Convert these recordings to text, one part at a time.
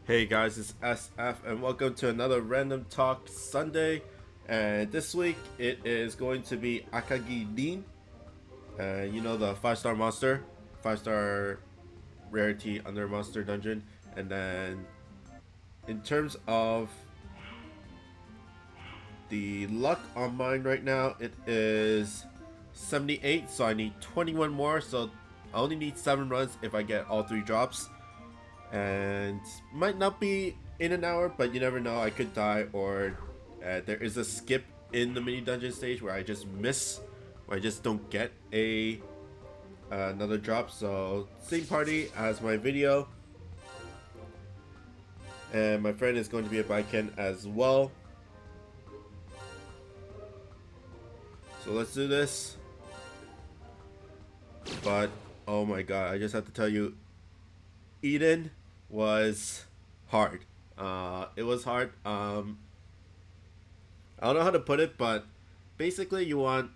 Hey guys, it's SF and welcome to another Random Talk Sunday. And this week it is going to be Akagi Rin. You know, the 5-star monster, 5-star rarity under monster dungeon. And then in terms of the luck on mine right now, it is 78, so I need 21 more. So I only need 7 runs if I get all 3 drops. And might not be in an hour, but you never know, I could die, or there is a skip in the mini dungeon stage where I just miss, or I just don't get a another drop. So same party as my video, and my friend is going to be a Baiken as well. So let's do this. But oh my god, I just have to tell you, Eden was hard. It was hard. I don't know how to put it, but basically you want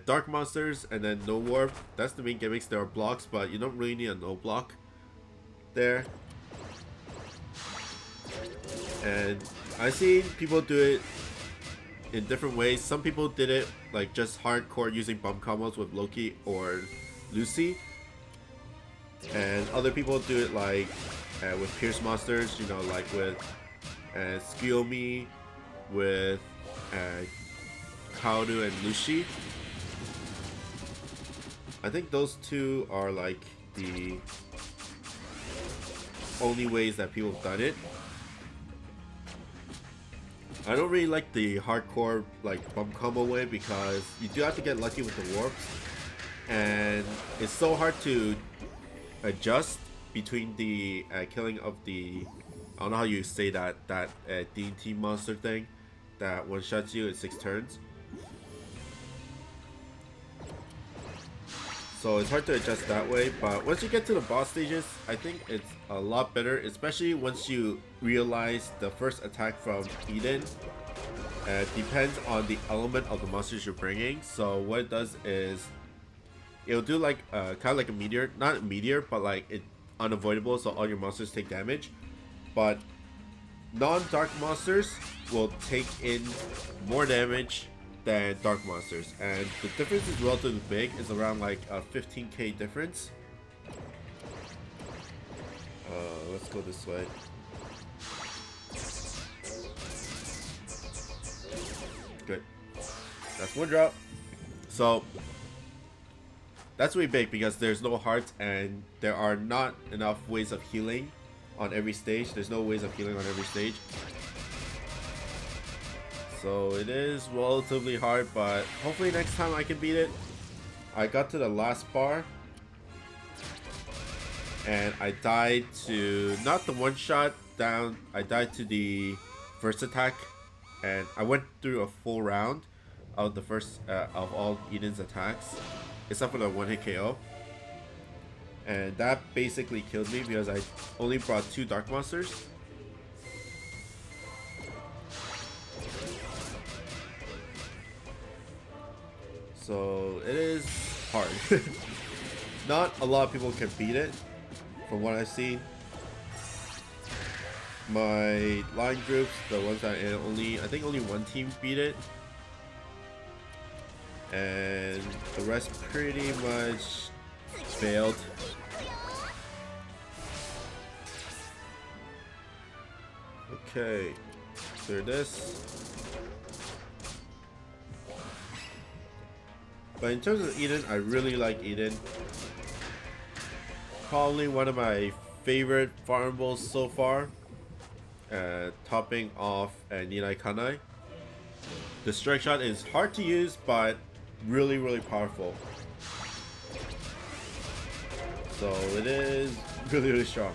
dark monsters and then no warp. That's the main gimmicks. There are blocks, but you don't really need a no block there. And I've seen people do it in different ways. Some people did it like just hardcore using bomb combos with Loki or Lucy. And other people do it like with Pierce monsters, you know, like with Skiomi, with Kaoru and Lucy. I think those two are like the only ways that people have done it. I don't really like the hardcore like bump combo way because you do have to get lucky with the warps, and it's so hard to adjust between the killing of the, I don't know how you say that DNT monster thing that one shots you in 6 turns. So it's hard to adjust that way, but once you get to the boss stages, I think it's a lot better, especially once you realize the first attack from Eden depends on the element of the monsters you're bringing. So what it does is it'll do like kind of like a meteor, not a meteor, but like it unavoidable, so all your monsters take damage. But non-dark monsters will take in more damage than dark monsters, and the difference is relatively big. It's around like a 15k difference. Let's go this way. Good. That's one drop. So that's really big because there's no hearts and there are not enough ways of healing on every stage. There's no ways of healing on every stage. So it is relatively hard, but hopefully next time I can beat it. I got to the last bar and I died to, not the one shot down, I died to the first attack, and I went through a full round of the first of all Eden's attacks, except for the 1-hit KO, and that basically killed me because I only brought 2 dark monsters. So it is hard. Not a lot of people can beat it from what I've seen. My line groups, the ones that I think only one team beat it, and the rest pretty much failed. Okay, clear this. But in terms of Eden, I really like Eden. Probably one of my favorite farmables so far, topping off Nidai Kanai. The strike shot is hard to use, but really powerful. So it is really strong.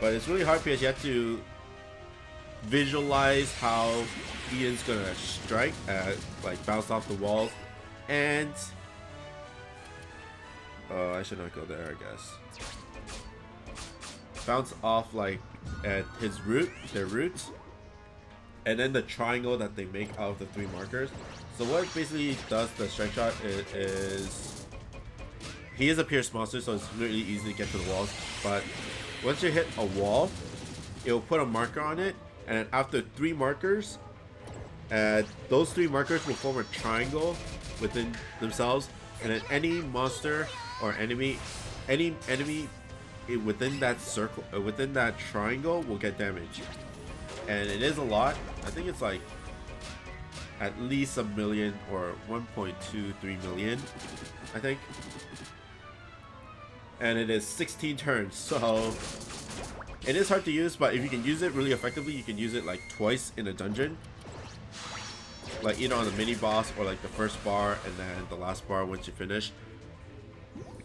But it's really hard because you have to visualize how Eden's gonna strike, like bounce off the walls, and I should not go there, I guess. Bounce off like at his root, their roots, and then the triangle that they make out of the 3 markers. So what basically does the strike shot is he is a pierced monster, so it's really easy to get to the walls. But once you hit a wall, it will put a marker on it, and after 3 markers, those 3 markers will form a triangle within themselves, and then any monster or enemy within that circle, within that triangle, will get damaged. And it is a lot. I think it's like at least a million or 1.23 million, I think. And it is 16 turns, so it is hard to use, but if you can use it really effectively, you can use it like twice in a dungeon. Like either on the mini boss or like the first bar and then the last bar once you finish.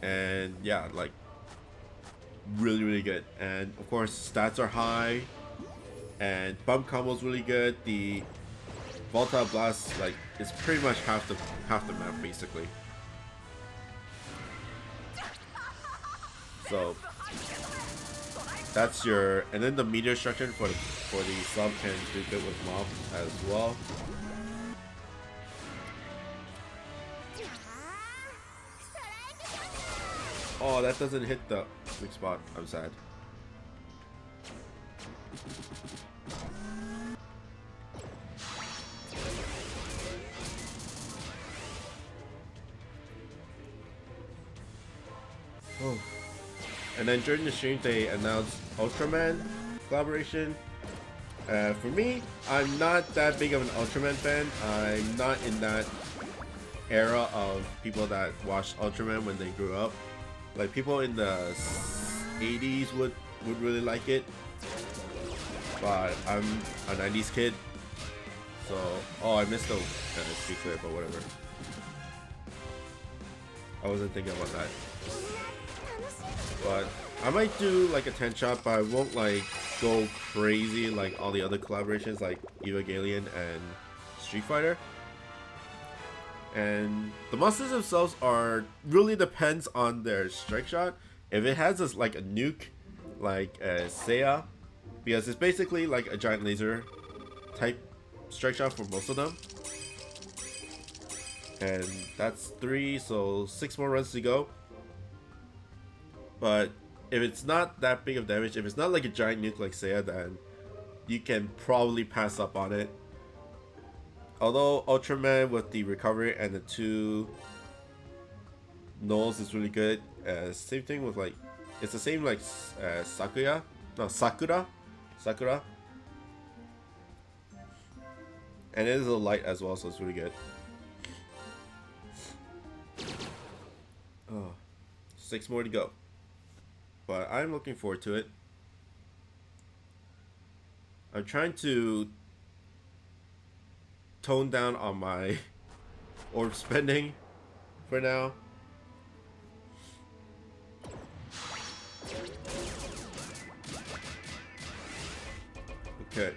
And yeah, like really good. And of course stats are high and bump combo is really good. The volatile blast, like, it's pretty much half the map basically. So that's your, and then the meteor structure for the sub can do good with mobs as well. Oh, that doesn't hit the weak spot. I'm sad. Oh. And then during the stream, they announced Ultraman collaboration. For me, I'm not that big of an Ultraman fan. I'm not in that era of people that watched Ultraman when they grew up. Like people in the 80s would really like it, but I'm a 90s kid, so I missed the speed clip, but whatever. I wasn't thinking about that. But I might do like a 10 shot, but I won't like go crazy like all the other collaborations like Evangelion and Street Fighter. And the monsters themselves are really depends on their strike shot. If it has this like a nuke, like Seiya, because it's basically like a giant laser type strike shot for most of them. And that's 3, so 6 more runs to go. But if it's not that big of damage, if it's not like a giant nuke like Seiya, then you can probably pass up on it. Although Ultraman with the recovery and the 2 nulls is really good. Same thing with like, it's the same like Sakura. And it is a light as well, so it's really good. Oh, 6 more to go. But I'm looking forward to it. I'm trying to tone down on my orb spending for now. Okay.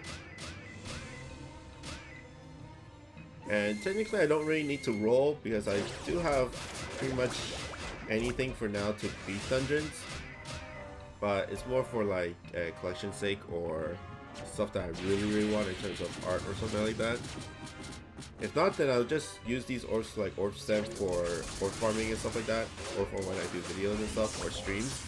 And technically I don't really need to roll because I do have pretty much anything for now to beat dungeons. But it's more for like collection sake or stuff that I really want in terms of art or something like that. If not, then I'll just use these orbs to like orb stem for orb farming and stuff like that, or for when I do videos and stuff or streams.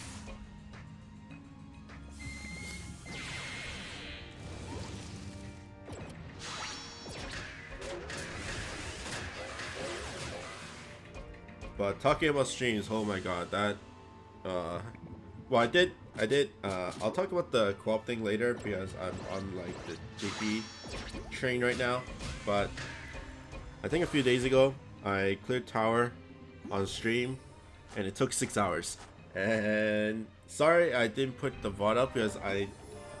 But talking about streams, oh my god, that well, I did I'll talk about the co-op thing later because I'm on like the JP train right now. But I think a few days ago I cleared tower on stream and it took 6 hours. And sorry I didn't put the VOD up because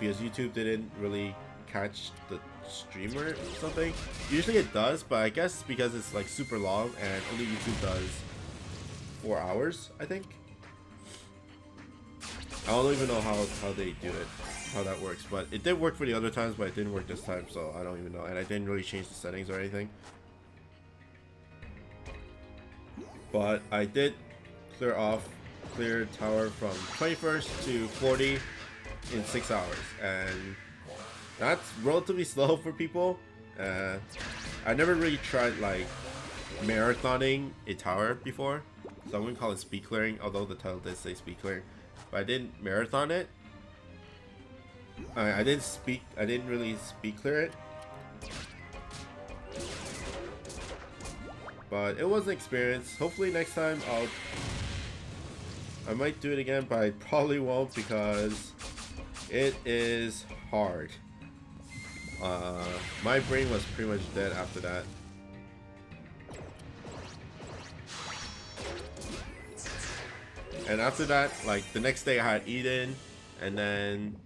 YouTube didn't really catch the streamer or something. Usually it does, but I guess because it's like super long and only YouTube does 4 hours, I think. I don't even know how they do it, how that works, but it did work for the other times, but it didn't work this time, so I don't even know. And I didn't really change the settings or anything. But I did clear tower from 21st to 40 in 6 hours, and that's relatively slow for people. I never really tried like marathoning a tower before, So I wouldn't call it speed clearing, although the title did say speed clearing. But I didn't marathon it. I didn't really speed clear it. But it was an experience. Hopefully next time I might do it again, but I probably won't because it is hard. My brain was pretty much dead after that. And after that, like the next day I had eaten, and then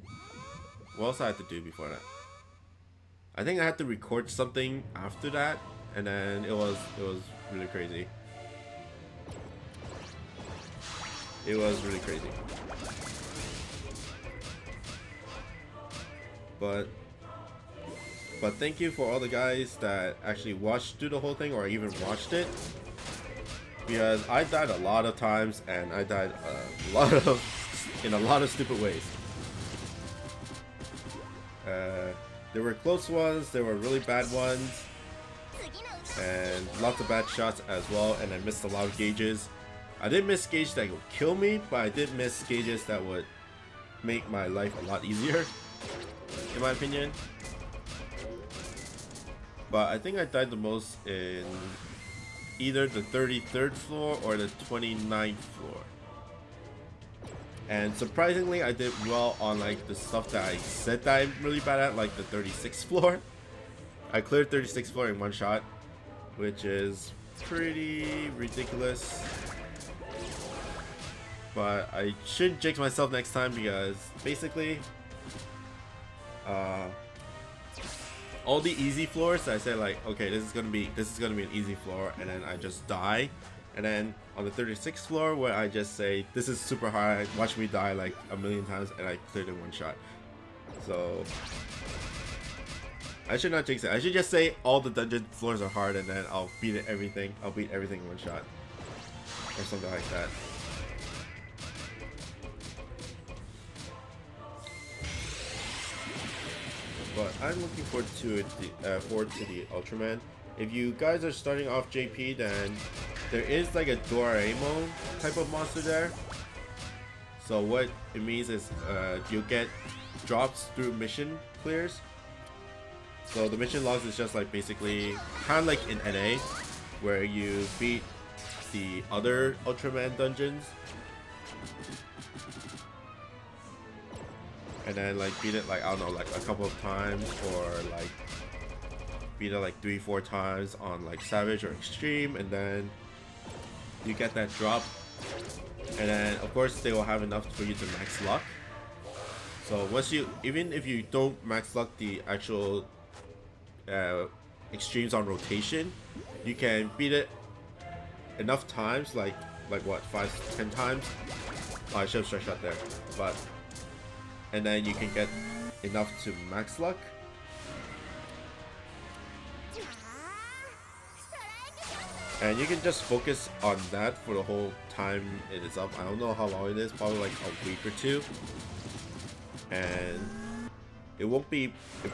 what else I had to do before that? I think I had to record something after that, and then it was really crazy. It was really crazy. But thank you for all the guys that actually watched through the whole thing or even watched it. Because I died a lot of times and I died in a lot of stupid ways. There were close ones, there were really bad ones, and lots of bad shots as well, and I missed a lot of gauges. I didn't miss gauges that would kill me, but I did miss gauges that would make my life a lot easier, in my opinion. But I think I died the most in either the 33rd floor or the 29th floor. And surprisingly, I did well on like the stuff that I said that I'm really bad at, like the 36th floor. I cleared 36th floor in one shot, which is pretty ridiculous. But I shouldn't jinx myself next time because basically, all the easy floors, I said like, okay, this is gonna be an easy floor, and then I just die. And then on the 36th floor, where I just say this is super hard, watch me die like a million times, and I cleared in one shot. So I should not jinx it. I should just say all the dungeon floors are hard, and then I'll beat everything. I'll beat everything in one shot, or something like that. But I'm looking forward to it. The Ultraman. If you guys are starting off JP, then there is like a Doraemon type of monster there. So what it means is you'll get drops through mission clears. So the mission logs is just like basically kind of like in NA, where you beat the other Ultraman dungeons. And then like beat it like, I don't know, like a couple of times, or like beat it like 3-4 times on like Savage or Extreme, and then you get that drop. And then of course they will have enough for you to max luck. So once you, even if you don't max luck the actual extremes on rotation, you can beat it enough times, like what, 5-10 times. Oh, I should have stretched out there, but and then you can get enough to max luck. And you can just focus on that for the whole time it is up. I don't know how long it is, probably like a week or two. And it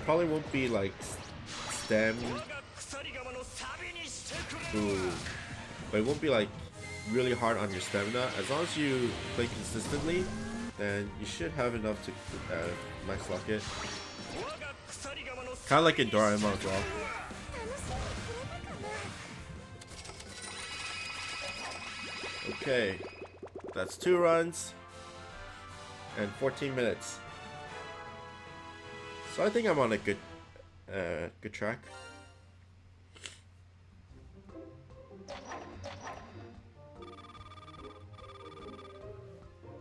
probably won't be like stem. Ooh. But it won't be like really hard on your stamina. As long as you play consistently, then you should have enough to max luck it. Kind of like in Doraemon as well. Okay, that's 2 runs and 14 minutes. So I think I'm on a good track.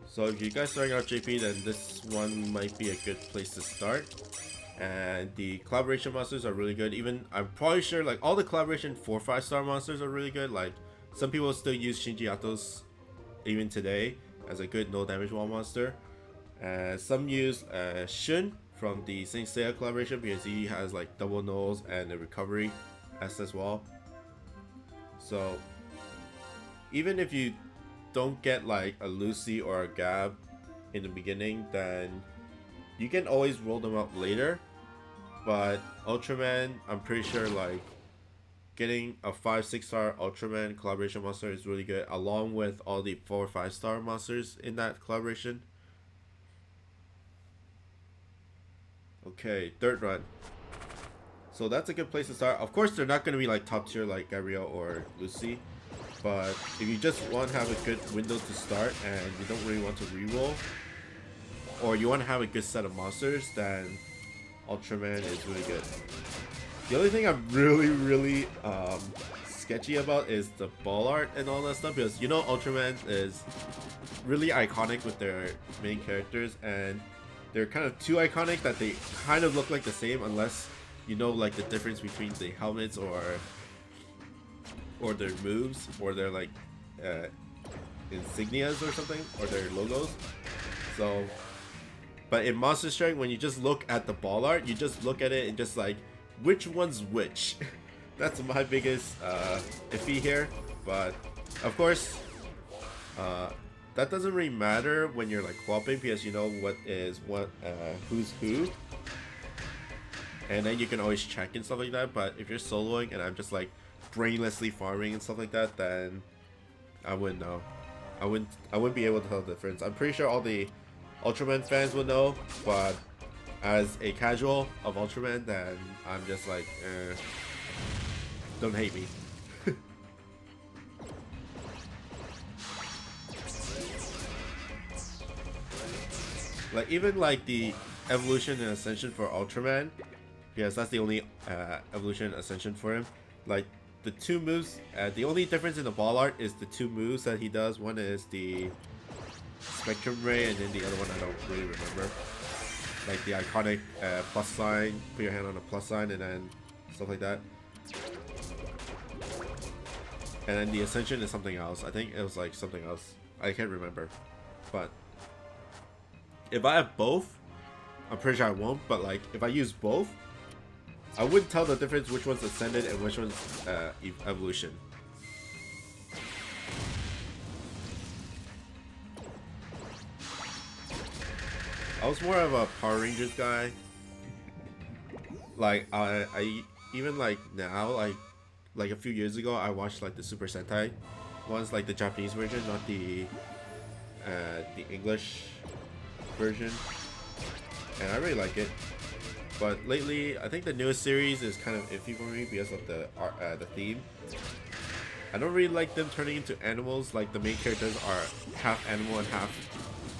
So if you guys starting out JP, then this one might be a good place to start. And the collaboration monsters are really good. Even, I'm probably sure like all the collaboration 4-5 star monsters are really good. Like some people still use Shinji Atos even today as a good no damage wall monster. Some use Shun from the Saint Seiya collaboration because he has like double nulls and a recovery S as well. So even if you don't get like a Lucy or a Gab in the beginning, then you can always roll them out later. But Ultraman, I'm pretty sure like getting a 5-6 star Ultraman collaboration monster is really good, along with all the 4 5 star monsters in that collaboration. Okay, third run. So that's a good place to start. Of course, they're not going to be like top tier like Gabrielle or Lucy, but if you just want to have a good window to start and you don't really want to reroll, or you want to have a good set of monsters, then Ultraman is really good. The only thing I'm really sketchy about is the ball art and all that stuff, because you know Ultraman is really iconic with their main characters, and they're kind of too iconic that they kind of look like the same unless you know like the difference between the helmets or their moves or their like insignias or something, or their logos. So, but in Monster Strike, when you just look at the ball art, you just look at it and just like, which one's which? That's my biggest iffy here. But of course, that doesn't really matter when you're like co-oping, because you know what is what, who's who, and then you can always check and stuff like that. But if you're soloing and I'm just like brainlessly farming and stuff like that, then I wouldn't know. I wouldn't be able to tell the difference. I'm pretty sure all the Ultraman fans would know, but as a casual of Ultraman, then I'm just like, don't hate me. Like even like the evolution and ascension for Ultraman, because that's the only evolution and ascension for him. Like the two moves, the only difference in the ball art is the two moves that he does. One is the Spectrum Ray, and then the other one I don't really remember. Like the iconic plus sign, put your hand on a plus sign, and then stuff like that. And then the ascension is something else. I think it was like something else. I can't remember. But if I have both, I'm pretty sure I won't. But like if I use both, I wouldn't tell the difference which one's ascended and which one's evolution. I was more of a Power Rangers guy. Like I even like now, like a few years ago, I watched like the Super Sentai ones, like the Japanese version, not the English version, and I really like it. But lately, I think the newest series is kind of iffy for me because of the theme. I don't really like them turning into animals. Like the main characters are half animal and half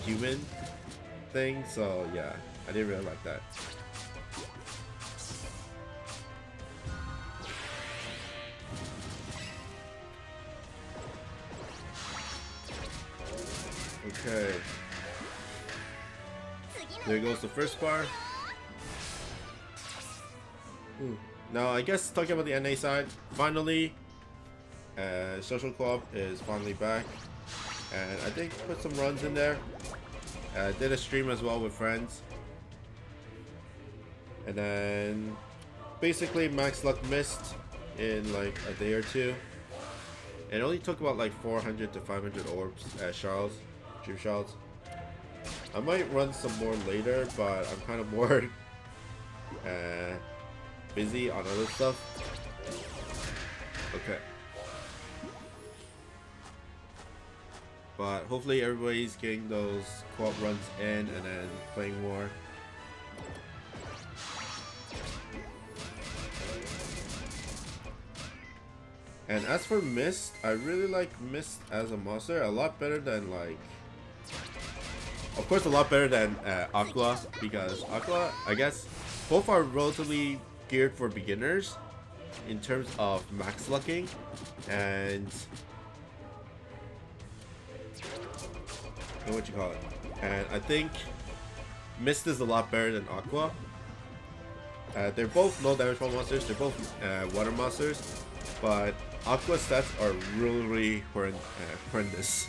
human thing. So yeah, I didn't really like that. Okay. There goes the first bar. Now, I guess talking about the NA side, finally, Social Co-op is finally back, and I think put some runs in there. Did a stream as well with friends, and then basically max luck missed in like a day or two. It only took about like 400 to 500 orbs, shards, dream shards. I might run some more later, but I'm kind of more busy on other stuff. Okay. But hopefully everybody's getting those co-op runs in and then playing more. And as for Mist, I really like Mist as a monster. A lot better than like... Of course a lot better than Aqua, because Aqua, I guess, both are relatively geared for beginners in terms of max lucking, and what you call it. And I think Mist is a lot better than Aqua. They're both low damage ball monsters. They're both water monsters, but Aqua's stats are really horrendous.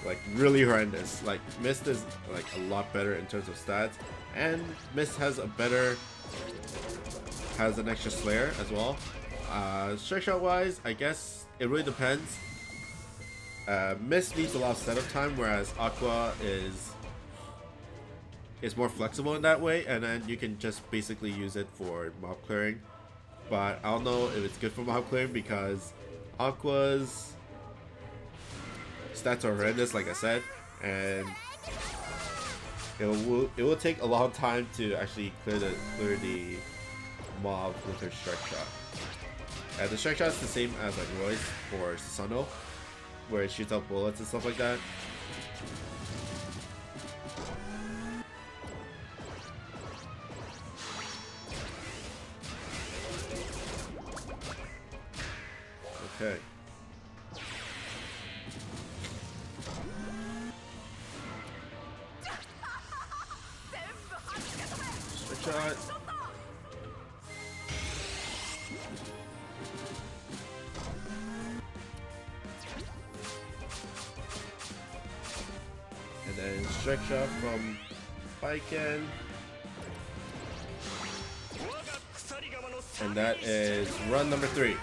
Like really horrendous. Like Mist is like a lot better in terms of stats, and Mist has a better, has an extra Slayer as well. Strike shot wise, I guess it really depends. Mist needs a lot of setup time, whereas Aqua is more flexible in that way, and then you can just basically use it for mob clearing. but I don't know if it's good for mob clearing because Aqua's stats are horrendous, like I said, and it will take a long time to actually clear the mob with her strike shot. And the strike shot is the same as like Roy's or Susanoo, where it shoots out bullets and stuff like that. Okay. Strike shot. And then strike shot from Baiken. And that is run number 3.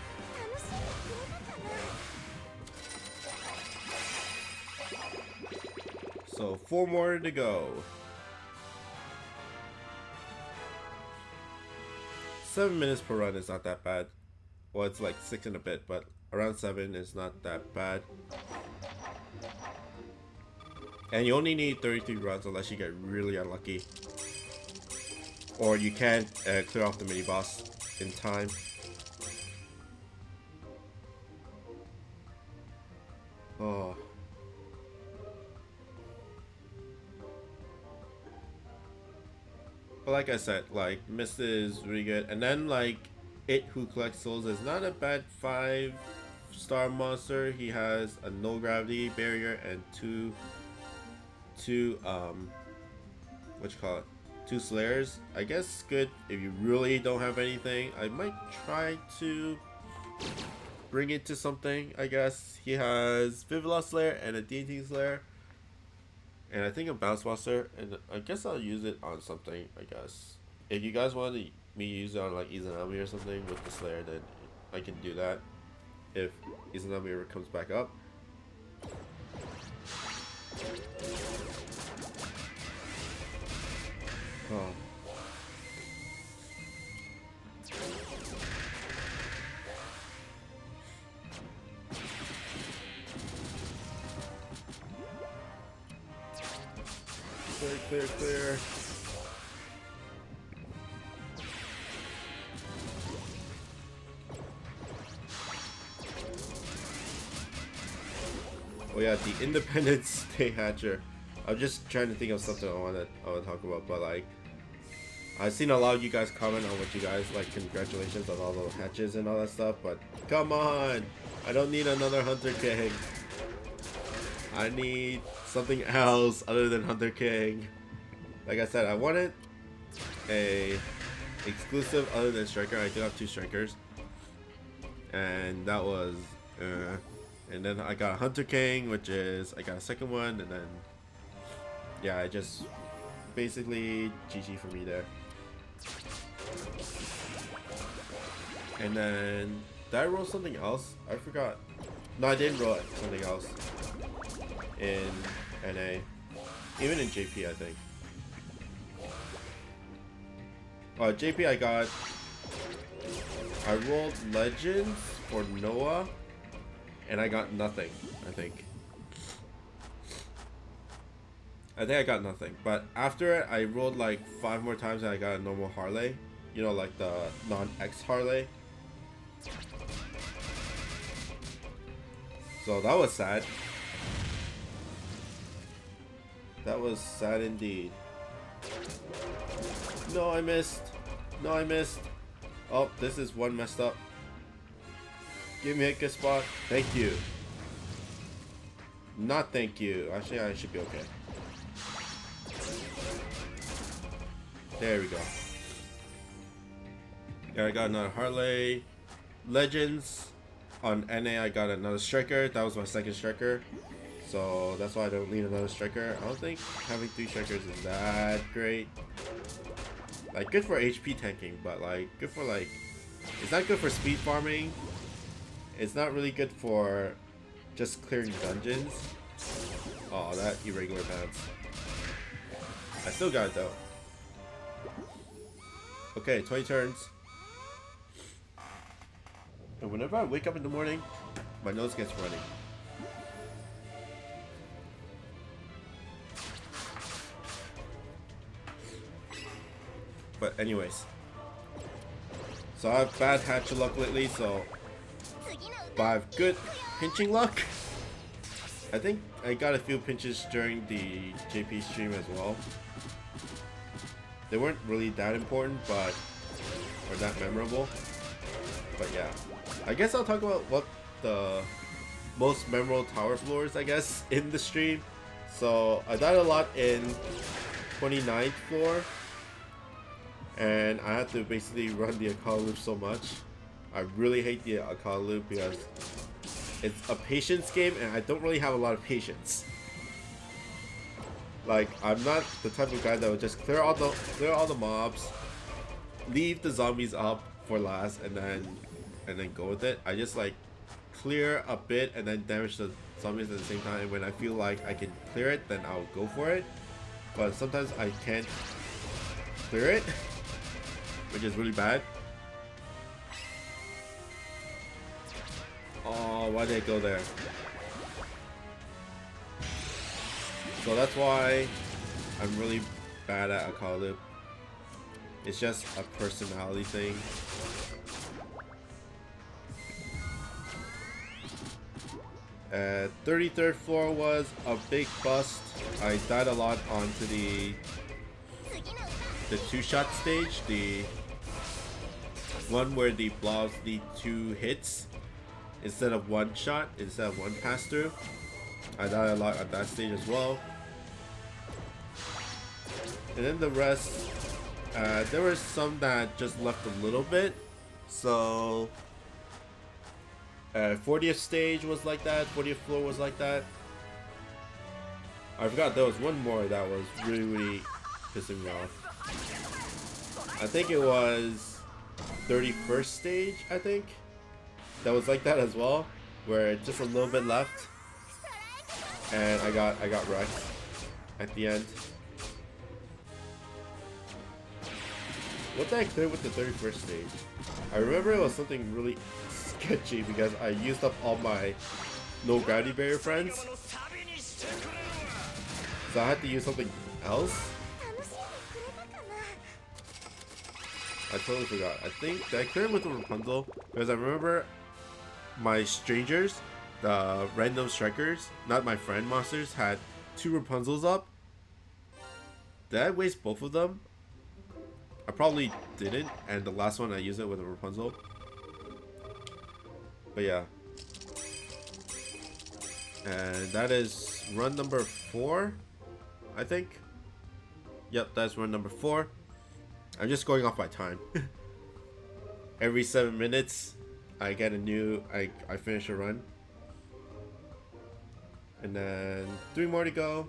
So 4 more to go. 7 minutes per run is not that bad. Well, it's like 6 and a bit, but around 7 is not that bad. And you only need 33 runs unless you get really unlucky. Or you can't clear off the mini boss in time. Oh. But like I said, like Mist is really good, and then like It Who Collects Souls is not a bad 5-star monster. He has a no gravity barrier and two what you call it, 2 slayers. I guess good if you really don't have anything. I might try to bring it to something. I guess he has Vivalost Slayer and a DNT Slayer. And I think a bounce monster, and I guess I'll use it on something, I guess. If you guys want me to use it on like Izanami or something with the Slayer, then I can do that. If Izanami ever comes back up. Oh. Clear, clear. Oh yeah, the Independence Day Hatcher. I'm just trying to think of something I want to talk about, but like, I've seen a lot of you guys comment on what you guys like. Congratulations on all those hatches and all that stuff, but come on, I don't need another Hunter King. I need something else other than Hunter King. Like I said, I wanted a exclusive other than Striker. I do have 2 Strikers, and that was and then I got a Hunter King, which is I got a second one, and then yeah, I just basically GG for me there. And then did I roll something else? I forgot. No, I didn't roll something else in NA, even in JP, I think. JP, I rolled Legends for Noah, and I got nothing, I think. I got nothing, but after it, I rolled like 5 more times and I got a normal Harley. You know, like the non-X Harley. So that was sad. That was sad indeed. No, I missed. No, I missed. Oh, this is one messed up. Give me a good spot. Thank you. Not thank you. Actually, I should be okay. There we go. Yeah, I got another Harley. Legends. On NA, I got another Striker. That was my second Striker. So that's why I don't need another Striker. I don't think having 3 Strikers is that great. Like, good for HP tanking, but like, good for like, it's not good for speed farming. It's not really good for just clearing dungeons. Oh, that irregular bounce. I still got it though. Okay, 20 turns. And whenever I wake up in the morning, my nose gets running. But anyways, so I have bad hatcher luck lately, but I have good pinching luck. I think I got a few pinches during the JP stream as well. They weren't really that important, or that memorable. But yeah, I guess I'll talk about what the most memorable tower floors, I guess, in the stream. So I died a lot in 29th floor. And I had to basically run the Akagi loop so much. I really hate the Akagi loop because it's a patience game and I don't really have a lot of patience. Like, I'm not the type of guy that would just clear all the mobs, leave the zombies up for last, and then go with it. I just like clear a bit and then damage the zombies at the same time. And when I feel like I can clear it, then I'll go for it. But sometimes I can't clear it, which is really bad. Oh, why did I go there? So that's why I'm really bad at Akagi loop. It's just a personality thing. At 33rd floor was a big bust. I died a lot onto the two-shot stage, the one where the blobs need 2 hits instead of 1 shot, instead of 1 pass through. I died a lot on that stage as well. And then the rest, there were some that just left a little bit. So 40th stage was like that, 40th floor was like that. I forgot there was one more that was really pissing me off. I think it was 31st stage, I think. That was like that as well, where just a little bit left. And I got wrecked at the end. What did I clear with the 31st stage? I remember it was something really sketchy because I used up all my no gravity barrier friends. So I had to use something else. I totally forgot. I think, did I clear it with the Rapunzel? Because I remember my strangers, the random strikers, not my friend monsters, had 2 Rapunzels up. Did I waste both of them? I probably didn't, and the last one I used it with a Rapunzel. But yeah. And that is run number 4, I think. Yep, that's run number 4. I'm just going off my time. Every 7 minutes, I get a new, I finish a run. And then 3 more to go.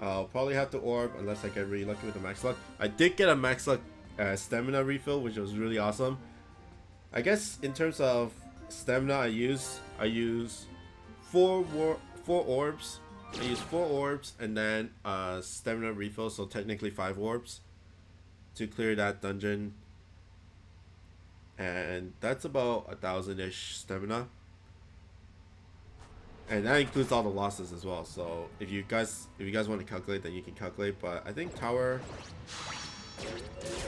I'll probably have to orb unless I get really lucky with the max luck. I did get a max luck stamina refill, which was really awesome. I guess in terms of stamina, I use 4 orbs. I use 4 orbs and then stamina refill, so technically 5 orbs to clear that dungeon. And that's about 1,000-ish stamina. And that includes all the losses as well. So if you guys want to calculate, then you can calculate. But I think tower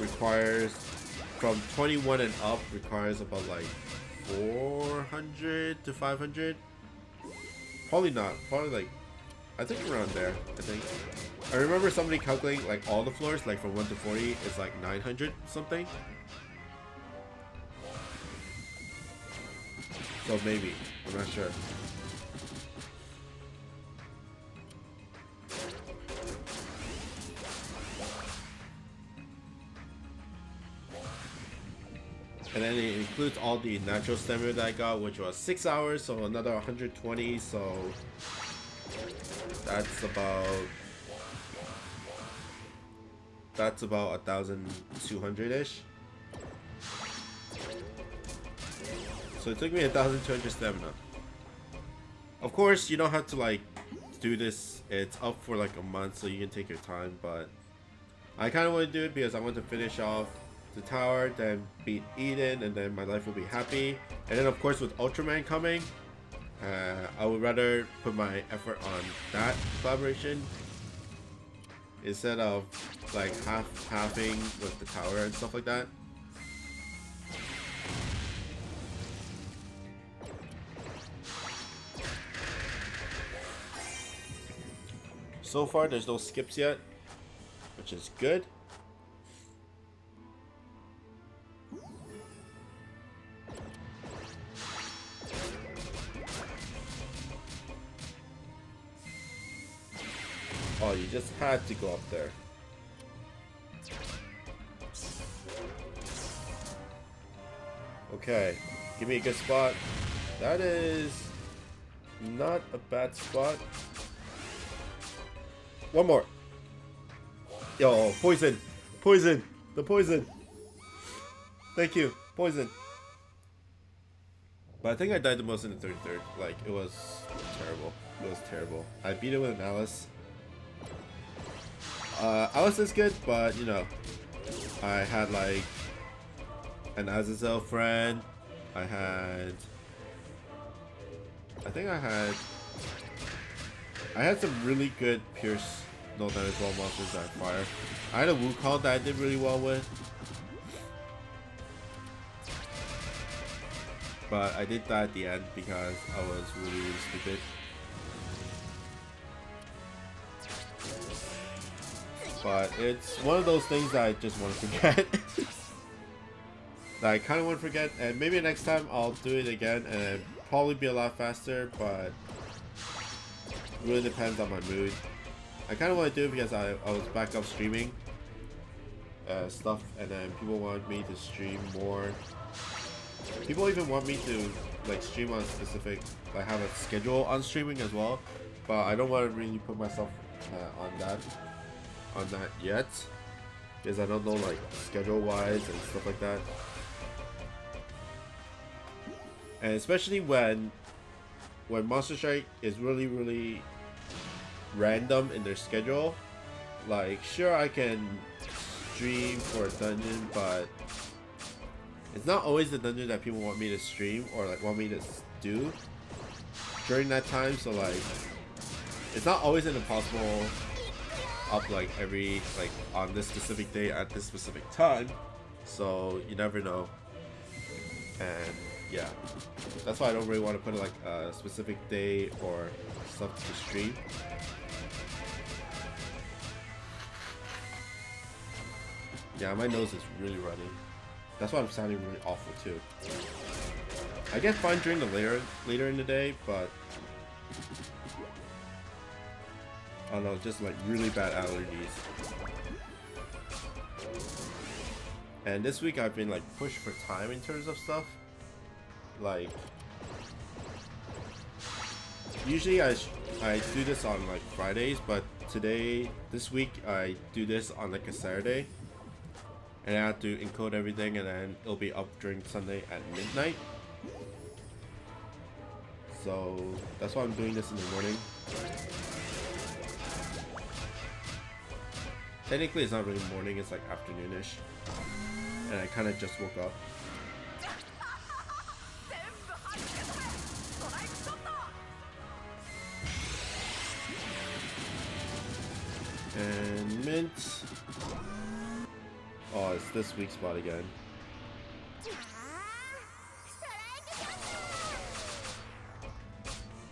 requires from 21 and up requires about like 400 to 500. Probably not. Probably like, I think around there. I think. I remember somebody calculating like all the floors, like from 1 to 40 is like 900 something. So maybe, I'm not sure. And then it includes all the natural stamina that I got, which was 6 hours, so another 120, so that's about 1,200-ish. So it took me 1,200 stamina. Of course, you don't have to like do this. It's up for like a month, so you can take your time. But I kind of want to do it because I want to finish off the tower, then beat Eden, and then my life will be happy. And then of course with Ultraman coming, I would rather put my effort on that collaboration instead of like halving with the tower and stuff like that. So far there's no skips yet, which is good. Oh, you just had to go up there. Okay, give me a good spot. That is not a bad spot. One more. Yo, poison. Poison. The poison. Thank you. Poison. But I think I died the most in the 33rd. Like, it was terrible. It was terrible. I beat it with an Alice. Alice is good, but you know, I had like an Azazel friend. I had some really good Pierce no damage wall monsters that fire. I had a Wukong that I did really well with, but I did die at the end because I was really, really stupid. But it's one of those things that I just want to forget. That I kind of want to forget, and maybe next time I'll do it again and it'll probably be a lot faster, but it really depends on my mood. I kind of want to do it because I was back up streaming stuff, and then people want me to stream more. People even want me to like stream on specific, like have a schedule on streaming as well, but I don't want to really put myself on that yet, because I don't know like schedule wise and stuff like that. And especially when Monster Strike is really, really random in their schedule. Like, sure, I can stream for a dungeon, but it's not always the dungeon that people want me to stream or like want me to do during that time. So like, it's not always an impossible up like every like on this specific day at this specific time. So you never know. And yeah, that's why I don't really want to put like a specific day or stuff to stream. Yeah, my nose is really running. That's why I'm sounding really awful too. I get fine during the later in the day, but I don't know, just like really bad allergies. And this week I've been like pushed for time in terms of stuff. Like, usually I do this on like Fridays, but this week I do this on like a Saturday. And I have to encode everything, and then it'll be up during Sunday at midnight. So that's why I'm doing this in the morning. Technically it's not really morning, it's like afternoonish. And I kind of just woke up. And mint. Oh, it's this weak spot again.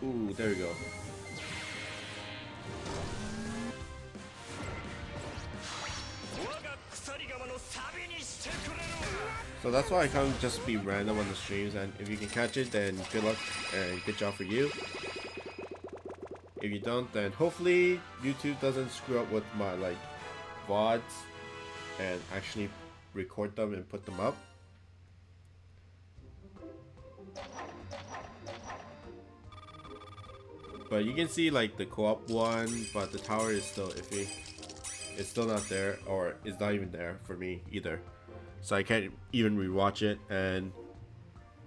Ooh, there we go. So that's why I can't just be random on the streams, and if you can catch it, then good luck and good job for you. If you don't, then hopefully YouTube doesn't screw up with my like VODs and actually record them and put them up. But you can see like the co-op one, but the tower is still iffy. It's still not there, or it's not even there for me either. So I can't even rewatch it and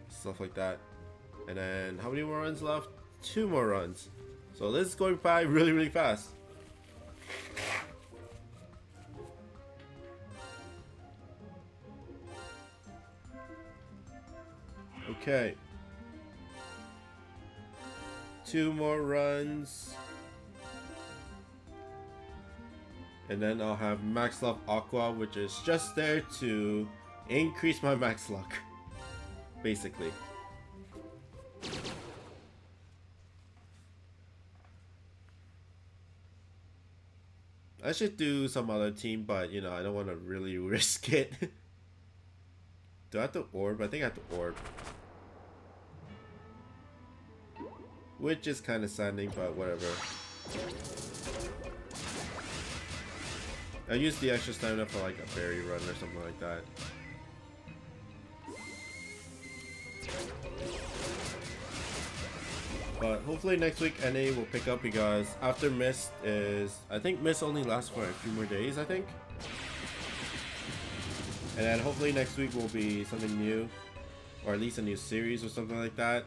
stuff like that. And then how many more runs left? 2 more runs. So this is going by really, really fast. Okay. 2 more runs. And then I'll have max luck Aqua, which is just there to increase my max luck. Basically. I should do some other team, but you know, I don't want to really risk it. Do I have to orb? I think I have to orb. Which is kind of saddening, but whatever. I use the extra stamina for like a berry run or something like that. But hopefully next week NA will pick up, because after Mist is... I think Mist only lasts for a few more days, I think. And then hopefully next week will be something new. Or at least a new series or something like that.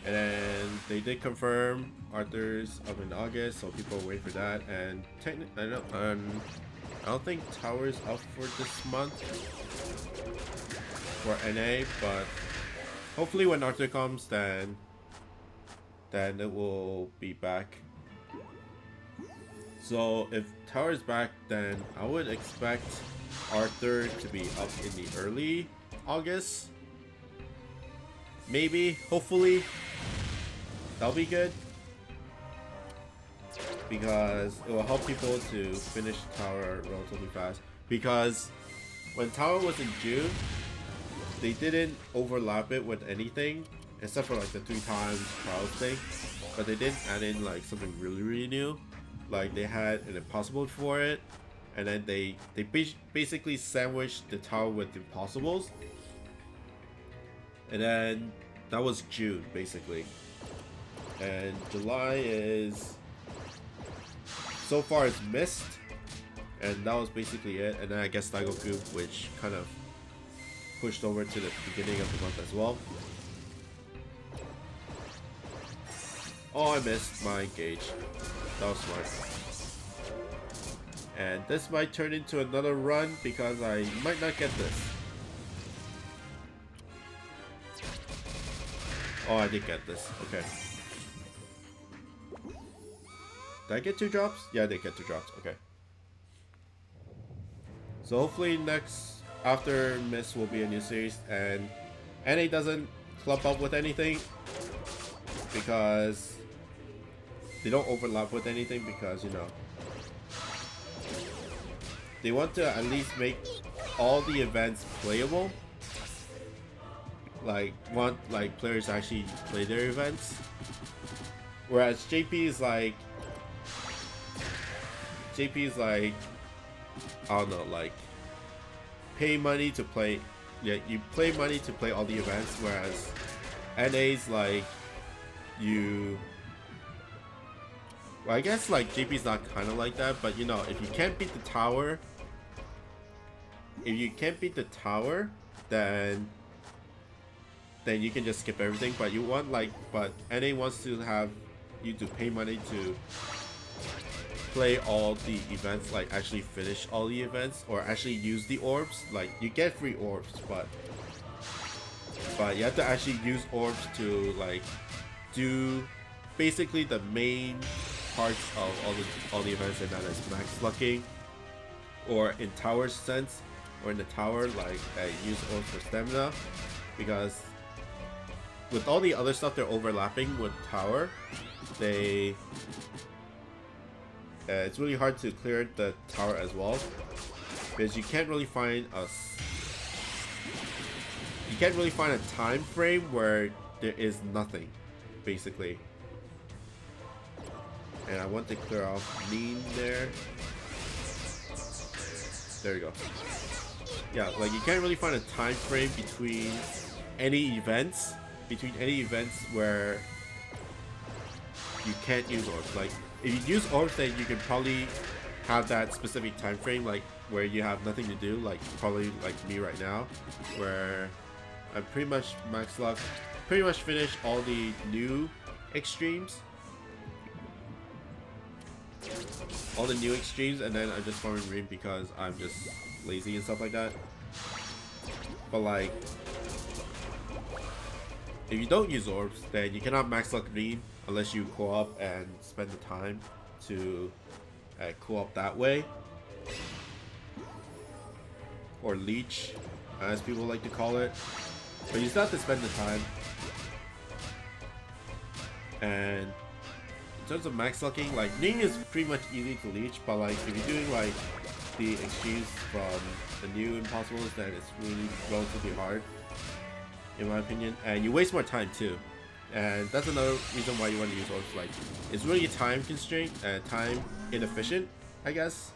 And then they did confirm Arthur's up in August, so people wait for that. And I don't think Tower's up for this month for NA, but hopefully when Arthur comes, then it will be back. So if Tower is back, then I would expect Arthur to be up in the early August. Maybe, hopefully. That'll be good. Because it will help people to finish Tower relatively fast. Because when Tower was in June, they didn't overlap it with anything except for like the 3 times trials thing. But they didn't add in like something really new. Like they had an impossible for it, and then they basically sandwiched the Tower with impossibles. And then that was June basically. And July is, so far it's Mist, and that was basically it. And then I guess Daigoku, which kind of pushed over to the beginning of the month as well. Oh, I missed my gauge. That was smart. And this might turn into another run because I might not get this. Oh, I did get this. Okay. Did I get 2 drops? Yeah, I did get 2 drops. Okay. So hopefully after Mist will be a new series, and NA doesn't clump up with anything because they don't overlap with anything, because you know they want to at least make all the events playable. Like want players to actually play their events, whereas JP is like I don't know, like pay money to play. Yeah, you pay money to play all the events, whereas NA's like you. Well, I guess like JP's not kind of like that, but you know, if you can't beat the tower, then you can just skip everything. But but NA wants to have you to pay money to play all the events, like actually finish all the events, or actually use the orbs. Like you get free orbs, but you have to actually use orbs to like do basically the main parts of all the events, and that is max lucking, or in tower sense, or in the tower like use orbs for stamina, because with all the other stuff they're overlapping with tower, it's really hard to clear the tower as well, because you can't really find a time frame where there is nothing, basically. And I want to clear off Mean there. There we go. Yeah, like you can't really find a time frame between any events where you can't use orbs. Like if you use orbs, then you can probably have that specific time frame, like where you have nothing to do, like probably like me right now, where I'm pretty much max luck, pretty much finished all the new extremes, and then I'm just farming Rin because I'm just lazy and stuff like that. But like, if you don't use orbs, then you cannot max luck Rin unless you co-op and spend the time to co-op that way. Or leech, as people like to call it. But you still have to spend the time. And in terms of max lucking, like Ring is pretty much easy to leech, but like if you're doing like the exchange from the new impossibles, then it's really relatively hard, in my opinion. And you waste more time too. And that's another reason why you want to use orbs. Like, it's really time constraint and time inefficient, I guess.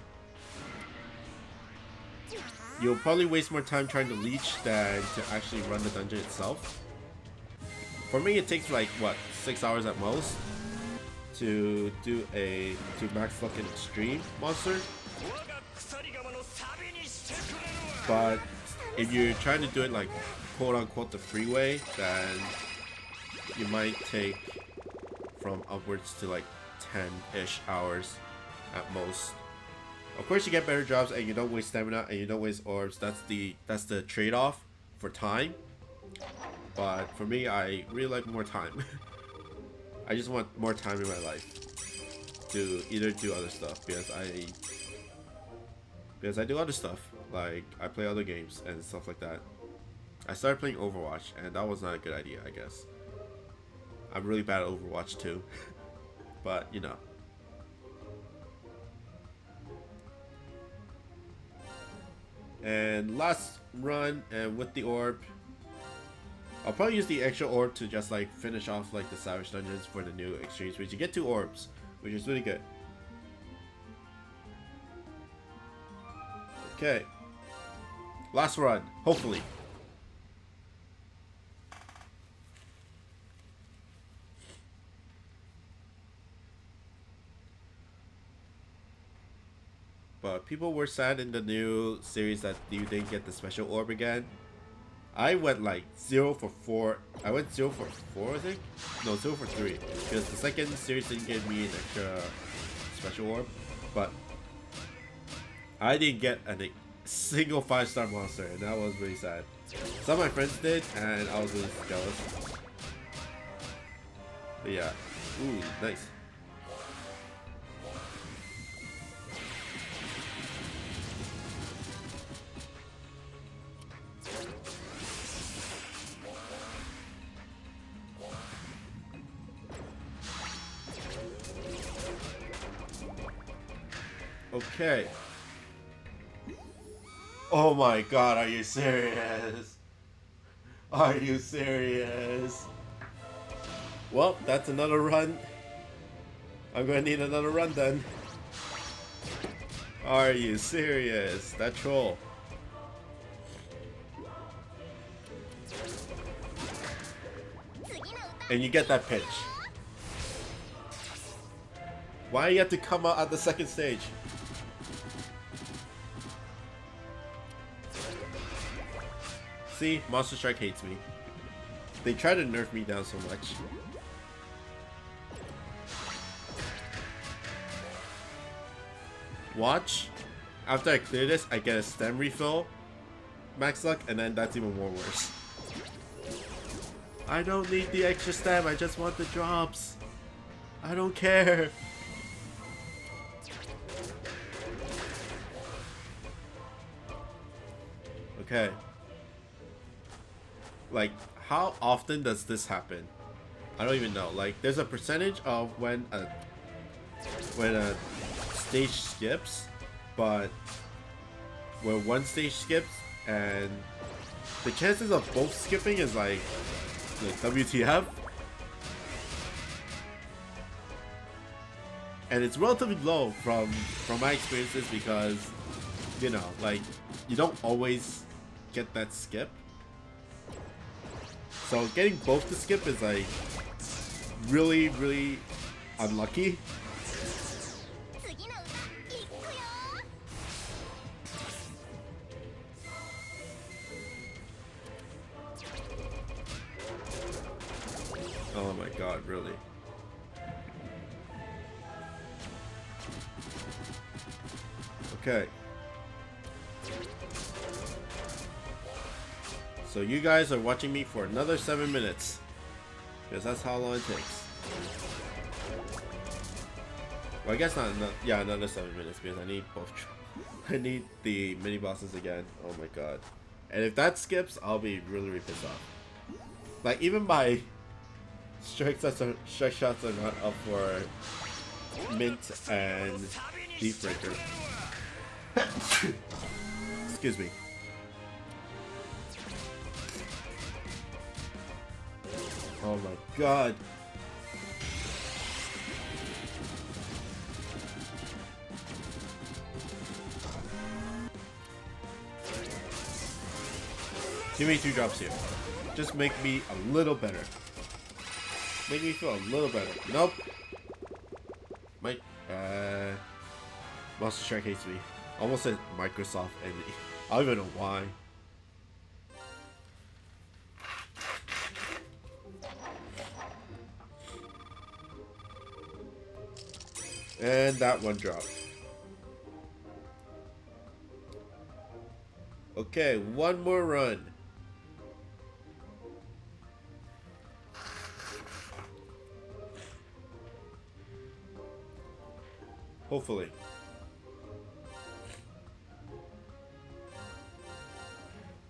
You'll probably waste more time trying to leech than to actually run the dungeon itself. For me, it takes like what, 6 hours at most to do to max luck an extreme monster. But if you're trying to do it like quote unquote the freeway, then you might take from upwards to like 10-ish hours at most. Of course, you get better jobs and you don't waste stamina and you don't waste orbs. That's the trade-off for time. But for me, I really like more time. I just want more time in my life to either do other stuff because I do other stuff, like I play other games and stuff like that. I started playing Overwatch and that was not a good idea, I guess. I'm really bad at Overwatch too. But you know. And last run, and with the orb, I'll probably use the extra orb to just like finish off like the Savage Dungeons for the new exchange, which you get 2 orbs, which is really good. Okay. Last run, hopefully. But people were sad in the new series that you didn't get the special orb again. I went like 0 for 4. I went 0 for 4, I think? No, 0 for 3. Because the second series didn't give me an extra special orb. But I didn't get a single 5-star monster, and that was really sad. Some of my friends did, and I was really jealous. But yeah. Ooh, nice. Okay. Oh my god, are you serious? Are you serious? Well, that's another run. I'm gonna need another run then. Are you serious? That troll. And you get that pitch. Why you have to come out at the second stage? See, Monster Strike hates me. They try to nerf me down so much. Watch. After I clear this, I get a stem refill, max luck, and then that's even more worse. I don't need the extra stem, I just want the drops. I don't care. Okay. Like, how often does this happen? I don't even know. Like, there's a percentage of when a stage skips, but when one stage skips and the chances of both skipping is like WTF. And it's relatively low from my experiences because, you know, like, you don't always get that skip. So getting both to skip is like really, really unlucky. Oh my god, really? Okay. So you guys are watching me for another 7 minutes. Because that's how long it takes. Well, I guess not, yeah, another 7 minutes because I need both. I need the mini bosses again. Oh my god. And if that skips, I'll be really, really pissed off. Like, even my strike shots are not up for mint and beef breaker. Excuse me. Oh my god. Give me 2 drops here. Just make me a little better. Make me feel a little better. Nope. My Monster Strike hates me. Almost said Microsoft, and I don't even know why. And that one dropped. Okay, one more run. Hopefully.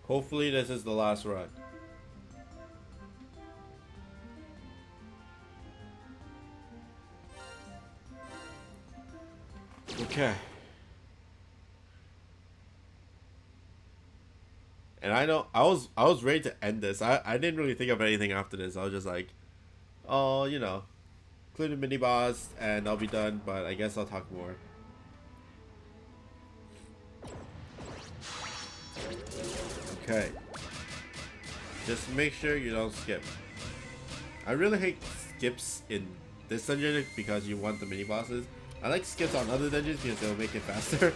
Hopefully this is the last run. Okay. And I know I was ready to end this. I didn't really think of anything after this. I was just like, oh, you know, include the mini boss and I'll be done, but I guess I'll talk more. Okay. Just make sure you don't skip. I really hate skips in this dungeon because you want the mini bosses. I like skips on other dungeons because they'll make it faster.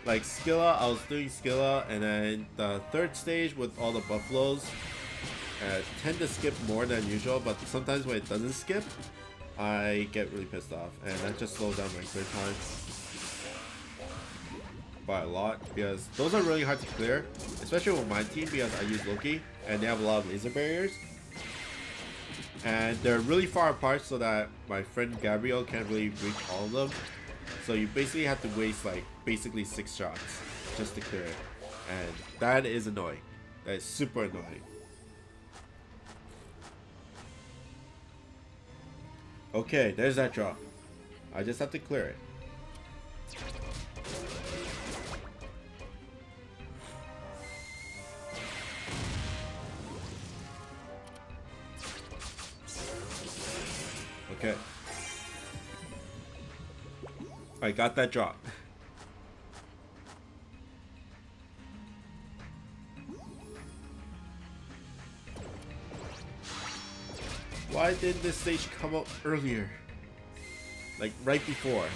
Like Skilla, I was doing Skilla, and then the third stage with all the buffaloes tend to skip more than usual, but sometimes when it doesn't skip, I get really pissed off, and that just slows down my clear time by a lot, because those are really hard to clear, especially with my team because I use Loki, and they have a lot of laser barriers. And they're really far apart so that my friend Gabriel can't really reach all of them. So you basically have to waste like basically 6 shots just to clear it. And that is annoying. That is super annoying. Okay, there's that drop. I just have to clear it. Okay. I got that drop. Why did this stage come out earlier? Like right before.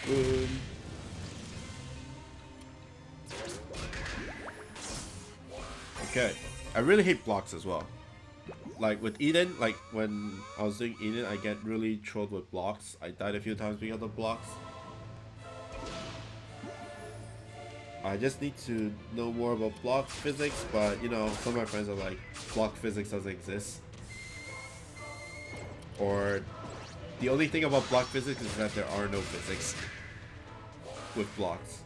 Boom. Okay, I really hate blocks as well. Like with Eden, like when I was doing Eden, I get really trolled with blocks. I died a few times because of blocks. I just need to know more about block physics, but you know, some of my friends are like, block physics doesn't exist. Or the only thing about block physics is that there are no physics with blocks.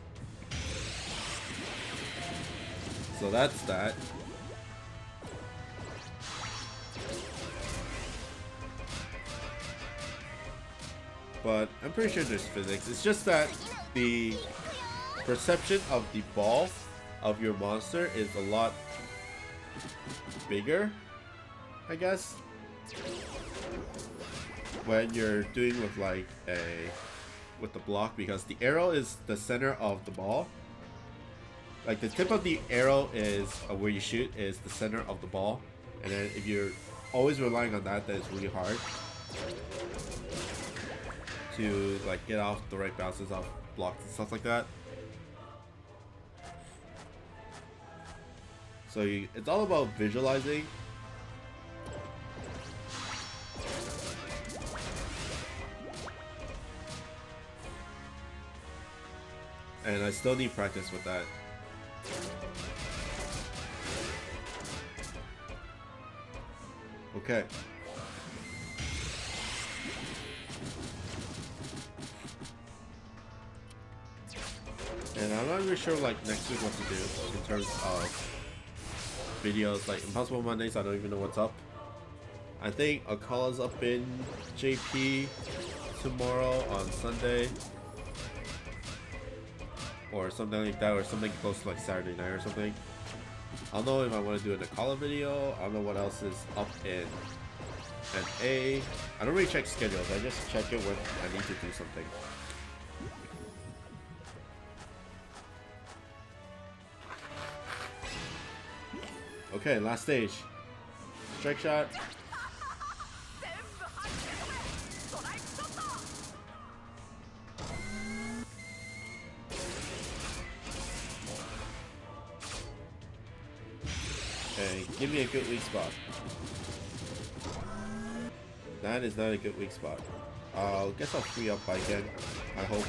So that's that. But I'm pretty sure there's physics. It's just that the perception of the ball of your monster is a lot bigger, I guess, when you're doing with like with the block, because the arrow is the center of the ball. Like the tip of the arrow is where you shoot is the center of the ball, and then if you're always relying on that, then it's really hard to like get off the right bounces off blocks and stuff like that. So it's all about visualizing and I still need practice with that. Okay. And I'm not really sure like next week what to do in terms of videos. Like Impossible Mondays, I don't even know what's up. I think Akala's up in JP tomorrow on Sunday. Or something like that, or something close to like Saturday night or something. I don't know if I want to do an Akala video. I don't know what else is up in NA. I don't really check schedules, I just check it when I need to do something. Okay, last stage. Strike shot. Okay, give me a good weak spot. That is not a good weak spot. I guess I'll free up Baiken. I hope.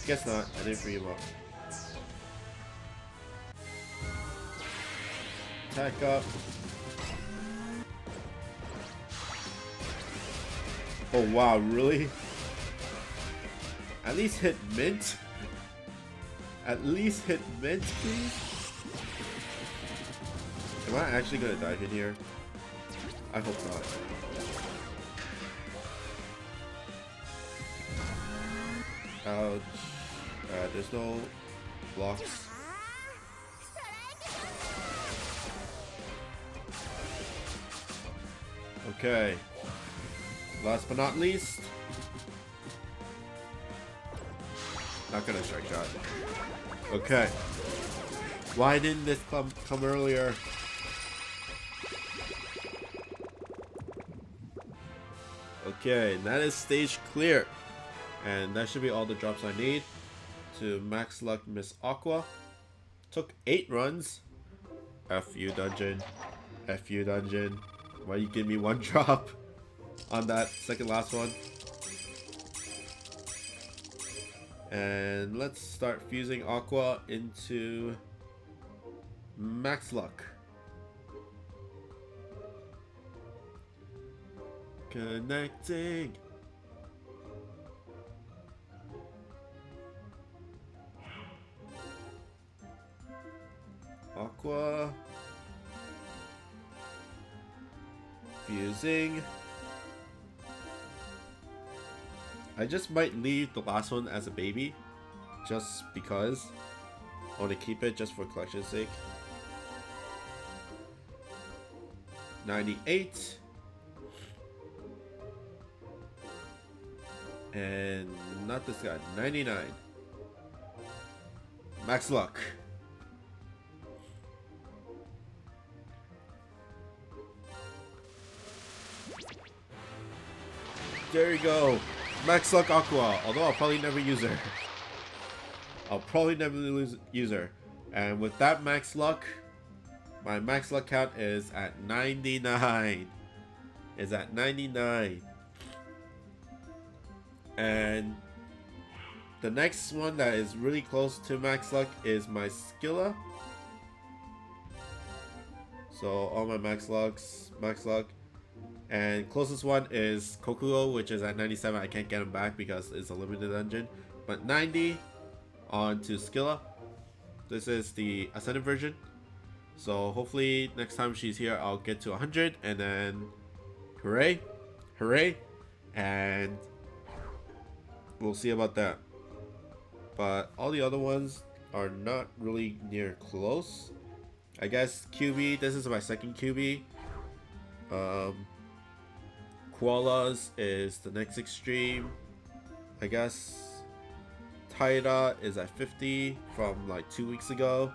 Guess not. I didn't free him up. Attack up. Oh wow, really? At least hit mint? At least hit mint, please? Am I actually gonna dive in here? I hope not. Ouch. There's no blocks. Okay. Last but not least. Not gonna strike shot. Okay. Why didn't this come earlier? Okay, that is stage clear. And that should be all the drops I need to max luck Miss Aqua. Took 8 runs. F you dungeon. F you dungeon. Why you give me 1 drop on that second last one? And let's start fusing Aqua into max luck. Connecting. Aqua. Fusing. I just might leave the last one as a baby, just because I want to keep it just for collection's sake. 98. And not this guy, 99. Max luck. There you go. Max luck Aqua. Although I'll probably never use her. I'll probably never use her. And with that max luck, my max luck count is at 99. Is at 99. And the next one that is really close to max luck is my Skilla. So all my max luck. And closest one is Kokugo, which is at 97. I can't get him back because it's a limited dungeon. But 90 on to Skilla. This is the Ascended version. So hopefully next time she's here, I'll get to 100. And then hooray. Hooray. And we'll see about that. But all the other ones are not really near close. I guess QB, this is my second QB. Koalas is the next extreme. I guess Taira is at 50 from like 2 weeks ago.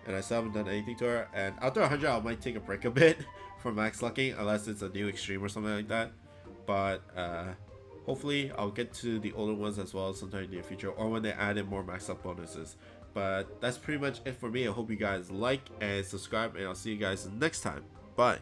And I still haven't done anything to her. And after 100, I might take a break a bit from max lucking, unless it's a new extreme or something like that. But hopefully I'll get to the older ones as well sometime in the near future, or when they add in more max luck bonuses. But that's pretty much it for me. I hope you guys like and subscribe, and I'll see you guys next time. Bye.